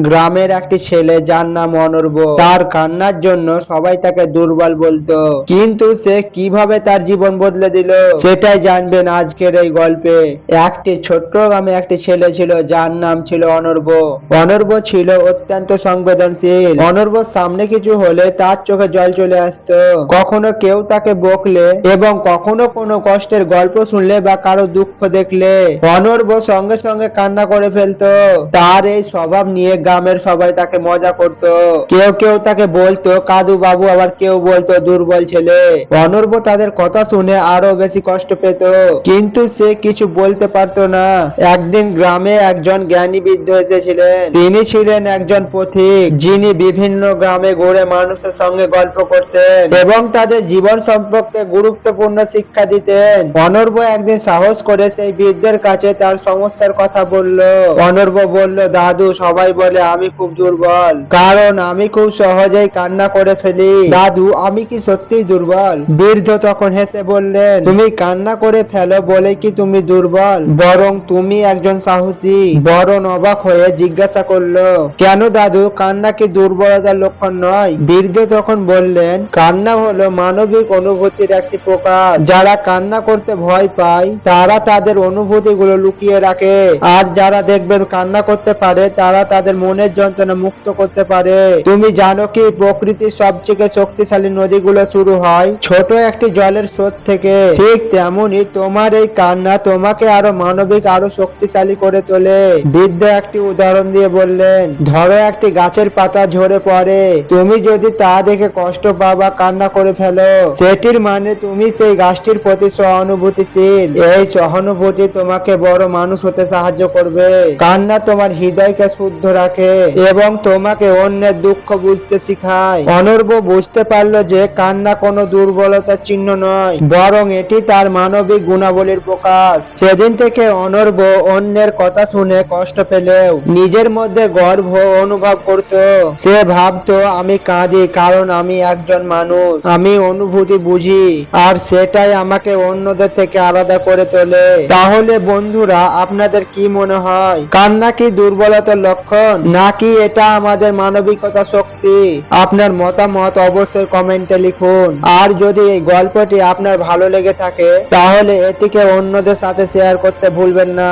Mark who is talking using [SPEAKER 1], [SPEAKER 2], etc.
[SPEAKER 1] গ্রামের একটি ছেলে যার নাম অনর্ব। তার কান্নার জন্য সবাই তাকে দুর্বল বলতো, কিন্তু সে কিভাবে তার জীবন বদলে দিল সেটাই জানবেন আজকের এই গল্পে। একটি ছোট্ট গ্রামে একটি ছেলে ছিল যার নাম ছিল অনর্ব। অনর্ব ছিল অত্যন্ত সংবেদনশীল। অনর্বর সামনে কিছু হলে তার চোখে জল চলে আসতো। কখনো কেউ তাকে বকলে এবং কখনো কোনো কষ্টের গল্প শুনলে বা কারো দুঃখ দেখলে অনর্ব সঙ্গে সঙ্গে কান্না করে ফেলতো। তার এই স্বভাব নিয়ে গ্রামের সবাই তাকে মজা করত। কেউ কেউ তাকে বলতো কাদু বাবু, আবার কেউ বলতো দুর্বল ছেলে। অনর্ব তাদের কথা শুনে আরো বেশি কষ্ট পেত, কিন্তু সে কিছু বলতে পারতো না। একদিন গ্রামে একজন জ্ঞানী বৃদ্ধ এসেছিলেন। তিনি ছিলেন একজন পথিক, যিনি বিভিন্ন গ্রামে ঘুরে মানুষের সঙ্গে গল্প করতেন এবং তাদের জীবন সম্পর্কে গুরুত্বপূর্ণ শিক্ষা দিতেন। অনর্ব একদিন সাহস করে সেই বৃদ্ধের কাছে তার সমস্যার কথা বলল। অনর্ব বলল, দাদু, সবাই বলে আমি খুব দুর্বল, কারণ আমি খুব সহজেই কান্না করে ফেলি। দাদু, আমি কি সত্যিই দুর্বল? বৃদ্ধ তখন হেসে বললেন, তুমি কান্না করে ফেলো বলে কি তুমি দুর্বল? বরং তুমি একজন সাহসী। বরং অবাক হয়ে জিজ্ঞাসা করলো, কেন দাদু, কান্না কি দুর্বলতার লক্ষণ নয়? বৃদ্ধ তখন বললেন, কান্না হলো মানবিক অনুভূতির একটি প্রকাশ। যারা কান্না করতে ভয় পায় তারা তাদের অনুভূতিগুলো লুকিয়ে রাখে, আর যারা দেখবেন কান্না করতে পারে তারা তাদের মনের যন্ত্রণা মুক্ত করতে পারে। তুমি জানো কি, প্রকৃতির সবচেয়ে শক্তিশালী নদীগুলো শুরু হয় ছোট একটি জলের স্রোত থেকে। ঠিক তেমনি তোমার এই কান্না তোমাকে আরো মানবিক, আরো শক্তিশালী করে তোলে। বৃদ্ধ একটি উদাহরণ দিয়ে বললেন, ধরো একটি গাছের পাতা ঝরে পড়ে, তুমি যদি তা দেখে কষ্ট পাও বা কান্না করে ফেলো, সেটির মানে তুমি সেই গাছটির প্রতি সহানুভূতিশীল। এই সহানুভূতি তোমাকে বড় মানুষ হতে সাহায্য করবে। কান্না তোমার হৃদয়কে শুদ্ধ রাখে এবং তোমাকে অন্যের দুঃখ বুঝতে শিখায়। অনর্ব বুঝতে পারলো যে কান্না কোনো দুর্বলতার চিহ্ন নয়, বরং এটি তার মানবিক গুণাবলীর প্রকাশ। সেদিন থেকে অনর্ব অন্যের কথা শুনে কষ্ট পেলেও নিজের মধ্যে গর্ব অনুভব করত। সে ভাবতো, আমি কাঁদি কারণ আমি একজন মানুষ, আমি অনুভূতি বুঝি, আর সেটাই আমাকে অন্যদের থেকে আলাদা করে তোলে। তাহলে বন্ধুরা, আপনাদের কি মনে হয়, কান্না কি দুর্বলতার লক্ষণ, নাকি এটা আমাদের মানবিকতা শক্তি? আপনার মতামত অবশ্যই কমেন্টে লিখুন। আর যদি এই গল্পটি আপনার ভালো লেগে থাকে তাহলে এটিকে অন্যদের সাথে শেয়ার করতে ভুলবেন না।